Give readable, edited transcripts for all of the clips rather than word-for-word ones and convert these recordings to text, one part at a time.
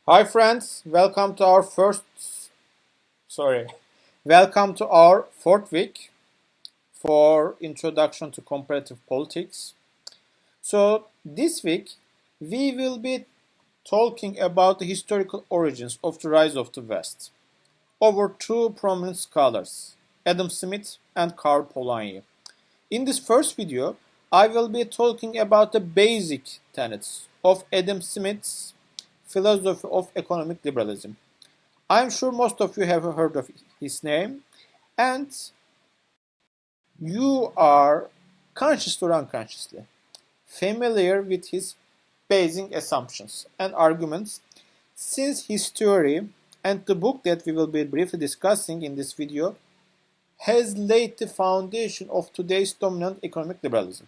Hi friends, sorry, welcome to our fourth week for Introduction to Comparative Politics. So this week we will be talking about the historical origins of the rise of the West over two prominent scholars, Adam Smith and Karl Polanyi. In this first video, I will be talking about the basic tenets of Adam Smith's philosophy of economic liberalism. I'm sure most of you have heard of his name, and you are consciously or unconsciously familiar with his basic assumptions and arguments, since his theory and the book that we will be briefly discussing in this video has laid the foundation of today's dominant economic liberalism.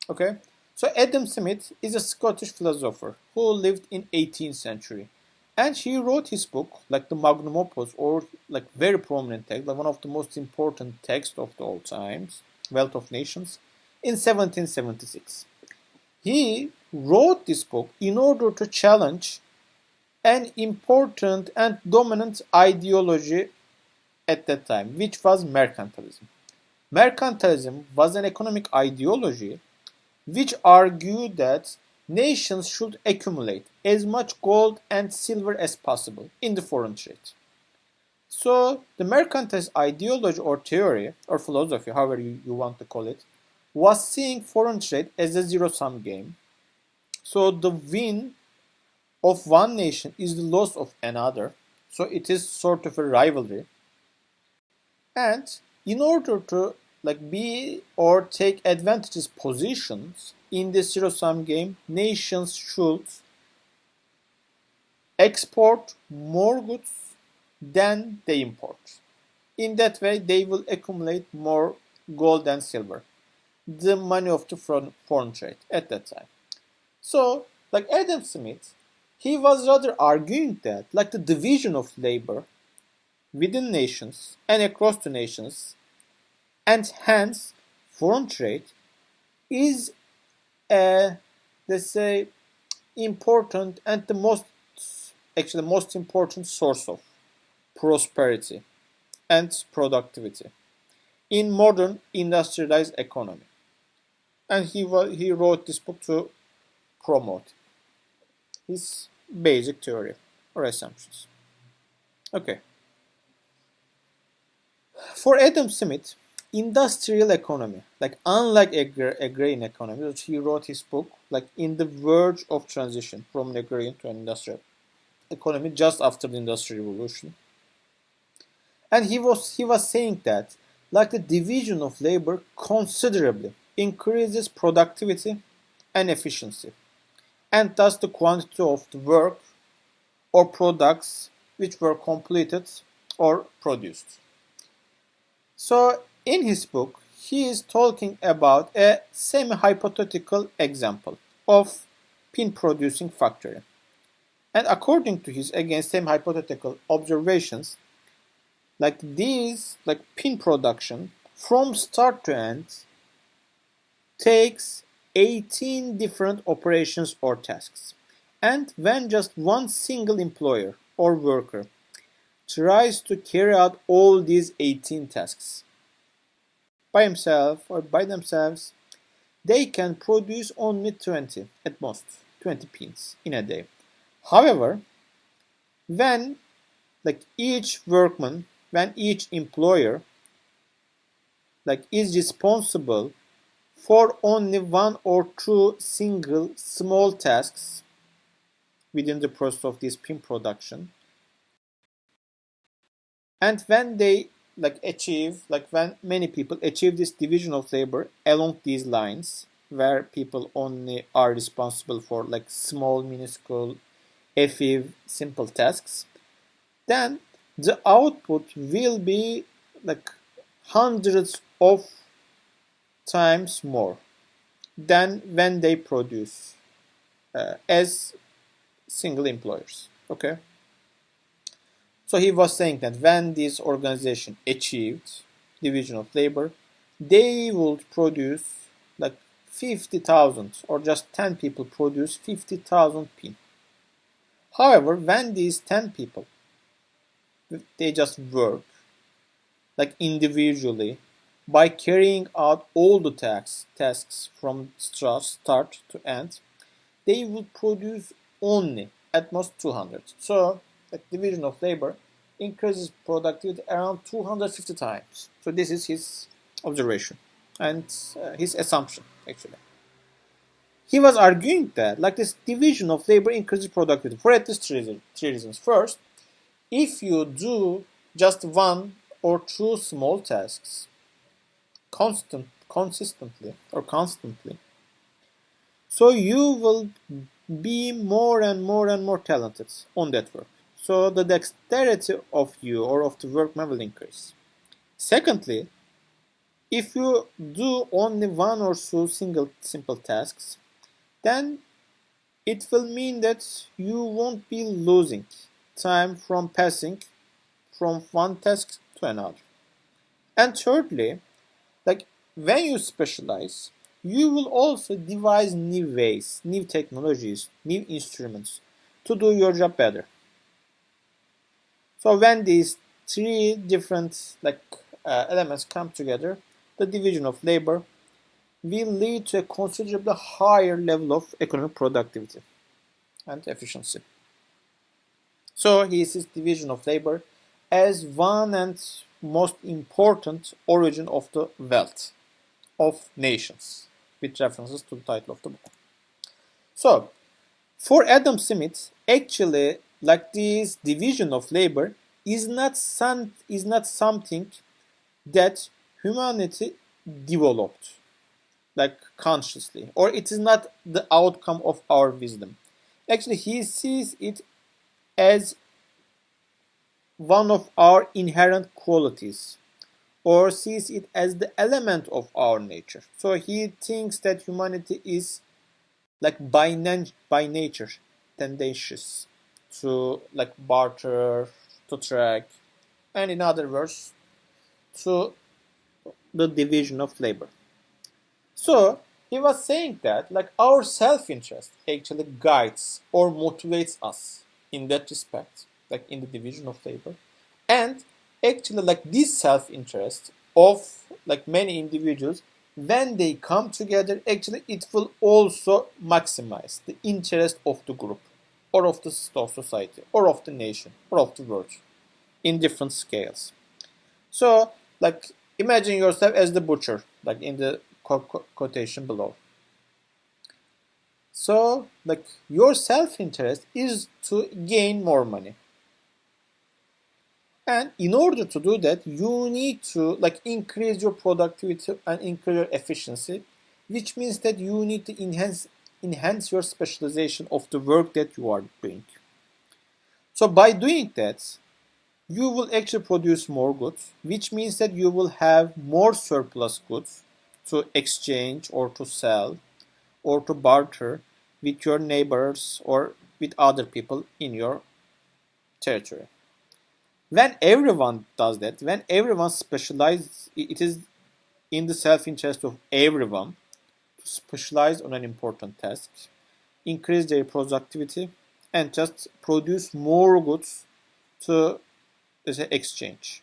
Okay, so Adam Smith is a Scottish philosopher who lived in 18th century, and he wrote his book like the magnum opus, or like very prominent text, like one of the most important texts of the all times, Wealth of Nations, in 1776. He wrote this book in order to challenge an important and dominant ideology at that time, which was mercantilism. Mercantilism was an economic ideology which argued that nations should accumulate as much gold and silver as possible in the foreign trade. So, the mercantilist ideology or theory or philosophy, however you want to call it, was seeing foreign trade as a zero sum game. So, the win of one nation is the loss of another. So, it is sort of a rivalry. And in order to be or take advantageous positions in this zero sum game, nations should export more goods than they import. In that way, they will accumulate more gold and silver, the money of the foreign trade at that time. So, like Adam Smith, he was rather arguing that, like the division of labor within nations and across the nations, and hence foreign trade, is a, let's say, important and the most important source of prosperity and productivity in modern industrialized economy. And he wrote this book to promote his basic theory or assumptions. Okay. For Adam Smith, industrial economy, like unlike agrarian economy, which he wrote his book like in the verge of transition from an agrarian to an industrial economy just after the Industrial Revolution. And he was saying that like the division of labor considerably increases productivity and efficiency, and thus the quantity of the work or products which were completed or produced. So in his book, he is talking about a semi-hypothetical example of pin producing factory. And according to his, again, semi-hypothetical observations, like these, like pin production from start to end takes 18 different operations or tasks. And when just one single employer or worker tries to carry out all these 18 tasks by himself or by themselves, they can produce only 20 at most, 20 pins in a day. However, when when each employer is responsible for only one or two single small tasks within the process of this pin production, and when they when many people achieve this division of labor along these lines, where people only are responsible for small minuscule effective simple tasks, then the output will be like hundreds of times more than when they produce as single employers. Okay, so he was saying that when this organization achieved division of labor, they would produce like 50,000, or just 10 people produce 50,000 pin. However, when these 10 people, they just work like individually by carrying out all the tasks from start to end, they will produce only at most 200. So the division of labor increases productivity around 250 times. So this is his observation and his assumption actually. He was arguing that like this division of labor increases productivity for at least three reasons. First, if you do just one or two small tasks constantly, so you will be more and more and more talented on that work. So the dexterity of you or of the workman will increase. Secondly, if you do only one or two simple tasks, then it will mean that you won't be losing time from passing from one task to another. And thirdly, like when you specialize, you will also devise new ways, new technologies, new instruments to do your job better. So when these three different elements come together, the division of labor will lead to a considerably higher level of economic productivity and efficiency. So he sees division of labor as one and most important origin of the wealth of nations, with references to the title of the book. So, for Adam Smith, actually, like this division of labor is not something that humanity developed like consciously, or it is not the outcome of our wisdom. Actually, he sees it as one of our inherent qualities, or sees it as the element of our nature. So he thinks that humanity is like by nature tendacious to like barter, to track, and in other words, to the division of labor. So he was saying that like our self-interest actually guides or motivates us in that respect, like in the division of labor. And actually like this self-interest of like many individuals, when they come together, actually it will also maximize the interest of the group or of the society or of the nation or of the world in different scales. So, like, imagine yourself as the butcher, like in the quotation below. So, like, your self-interest is to gain more money. And in order to do that, you need to like increase your productivity and increase your efficiency, which means that you need to enhance your specialization of the work that you are doing. So by doing that, you will actually produce more goods, which means that you will have more surplus goods to exchange or to sell or to barter with your neighbors or with other people in your territory. When everyone does that, when everyone specializes, it is in the self-interest of everyone to specialize on an important task, increase their productivity, and just produce more goods to, let's say, exchange.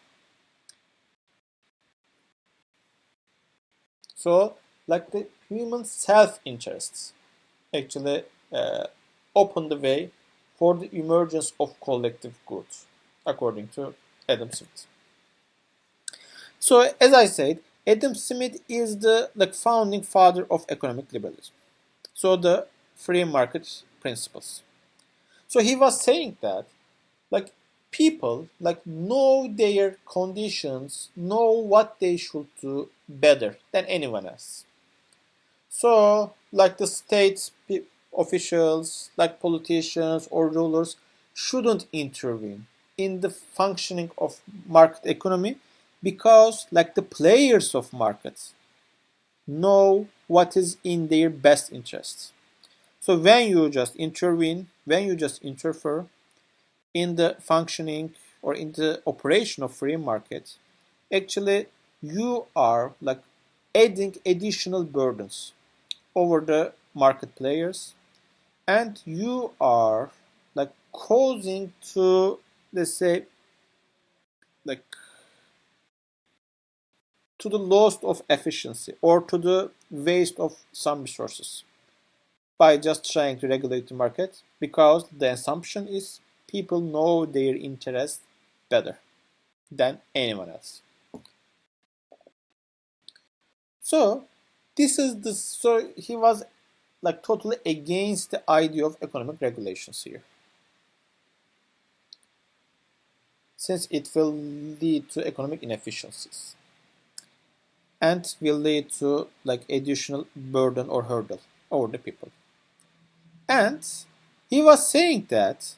So, like the human self-interests actually uh, open the way for the emergence of collective goods, according to Adam Smith. So, as I said, Adam Smith is the like founding father of economic liberalism. So, the free market principles. So he was saying that like people like know their conditions, know what they should do better than anyone else. So, like the state officials, like politicians or rulers, shouldn't intervene in the functioning of market economy because, like the players of markets, know what is in their best interests. So, when you just intervene, when you just interfere in the functioning or in the operation of free markets, actually you are like adding additional burdens over the market players, and you are like causing to, let's say, like to the loss of efficiency or to the waste of some resources by just trying to regulate the market, because the assumption is people know their interests better than anyone else. So so he was like totally against the idea of economic regulations here, since it will lead to economic inefficiencies and will lead to like additional burden or hurdle over the people. And he was saying that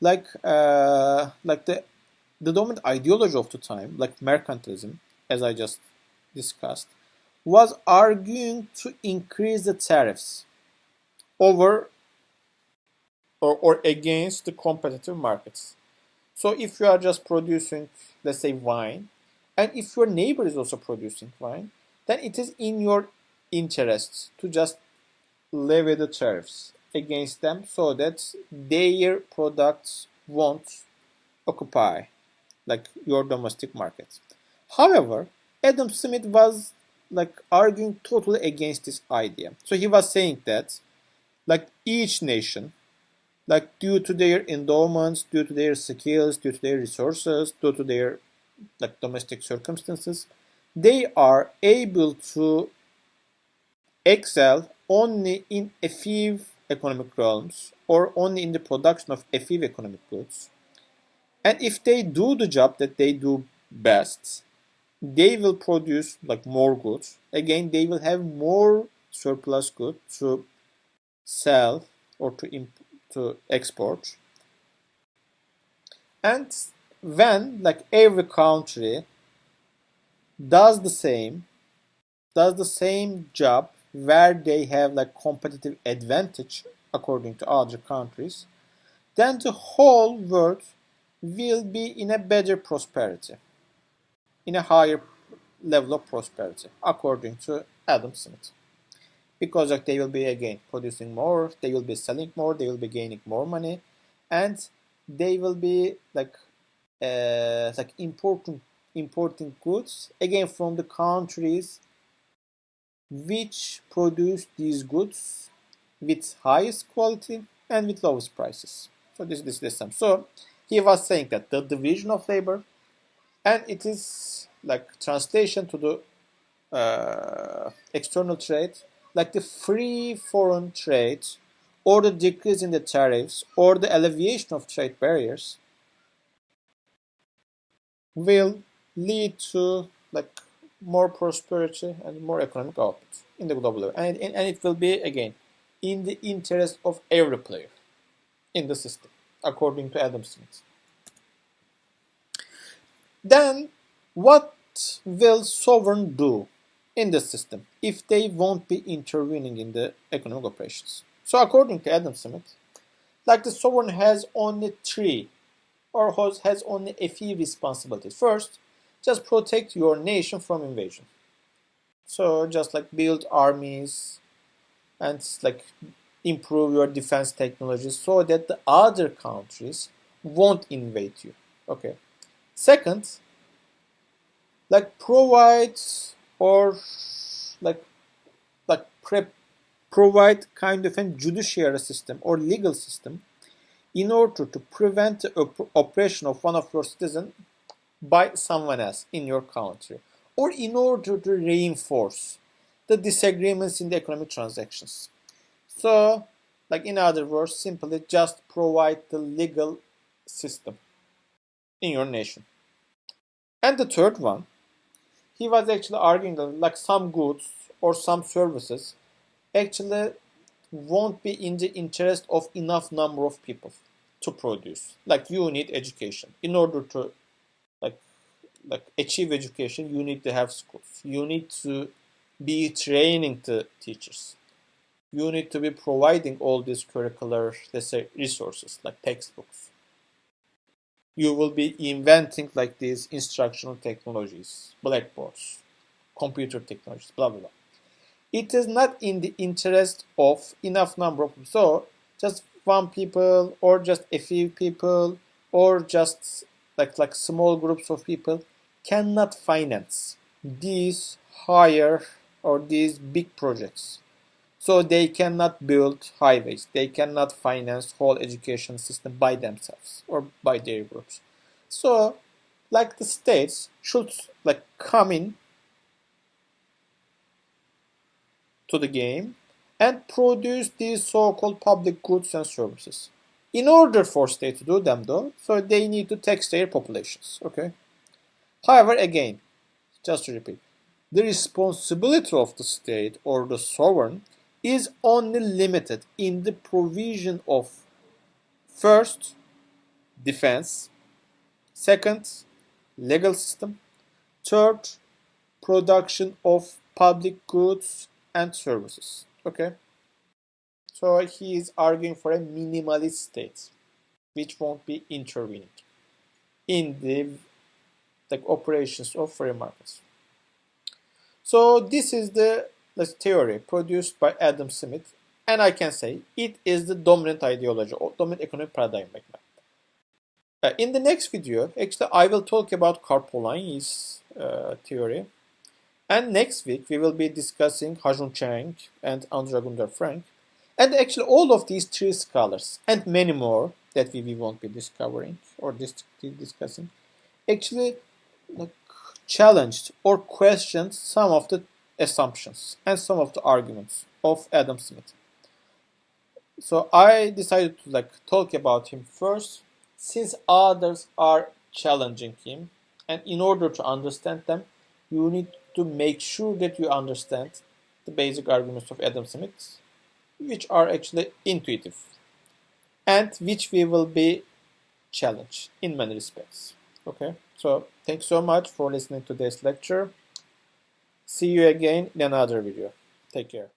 like the dominant ideology of the time, like mercantilism, as I just discussed, was arguing to increase the tariffs over or against the competitive markets. So if you are just producing, let's say, wine, and if your neighbor is also producing wine, then it is in your interest to just levy the tariffs against them so that their products won't occupy like your domestic market. However, Adam Smith was like arguing totally against this idea. So he was saying that like each nation, like due to their endowments, due to their skills, due to their resources, due to their like domestic circumstances, they are able to excel only in a few economic realms or only in the production of a few economic goods. And if they do the job that they do best, they will produce like more goods. Again, they will have more surplus goods to sell or to export. And when like every country does does the same job where they have like competitive advantage according to other countries, then the whole world will be in a better prosperity, in a higher level of prosperity, according to Adam Smith. Because like, they will be again producing more, they will be selling more, they will be gaining more money, and they will be like importing goods again from the countries which produce these goods with highest quality and with lowest prices. So this is the sum. So he was saying that the division of labor, and it is like translation to the external trade, like the free foreign trade, or the decrease in the tariffs, or the alleviation of trade barriers, will lead to like more prosperity and more economic output in the global level. And it will be again in the interest of every player in the system, according to Adam Smith. Then what will sovereign do in the system if they won't be intervening in the economic operations? So according to Adam Smith, like the sovereign has only three or has only a few responsibilities. First, just protect your nation from invasion. So just like build armies and like improve your defense technologies so that the other countries won't invade you. Okay. Second, like provide or like like provide kind of a judiciary system or legal system in order to prevent the oppression of one of your citizens by someone else in your country, or in order to reinforce the disagreements in the economic transactions. So, like in other words, simply just provide the legal system in your nation. And the third one, he was actually arguing that like some goods or some services actually won't be in the interest of enough number of people to produce. Like you need education in order to like achieve education. You need to have schools. You need to be training the teachers. You need to be providing all these curricular, let's say, resources like textbooks. You will be inventing like these instructional technologies, blackboards, computer technologies, blah blah blah. It is not in the interest of enough number of people. So just one people or just a few people or just like small groups of people cannot finance these higher or these big projects. So they cannot build highways. They cannot finance whole education system by themselves or by their groups. So like the states should like come in to the game and produce these so-called public goods and services. In order for state to do them though, so they need to tax their populations. Okay. However, again, just to repeat, the responsibility of the state or the sovereign is only limited in the provision of first, defense, second, legal system, third, production of public goods and services. Okay. So he is arguing for a minimalist state, which won't be intervening in the operations of free markets. So this is the theory produced by Adam Smith, and I can say it is the dominant ideology or dominant economic paradigm right now. In the next video, actually, I will talk about Karl Polanyi's theory, and next week we will be discussing Ha-Joon Chang and André Gunder Frank. And actually, all of these three scholars and many more that we won't be discovering or discussing actually like, challenged or questioned some of the assumptions and some of the arguments of Adam Smith. So I decided to talk about him first, since others are challenging him, and in order to understand them, you need to make sure that you understand the basic arguments of Adam Smith, which are actually intuitive and which we will be challenged in many respects. Okay, so thanks so much for listening to this lecture. See you again in another video. Take care.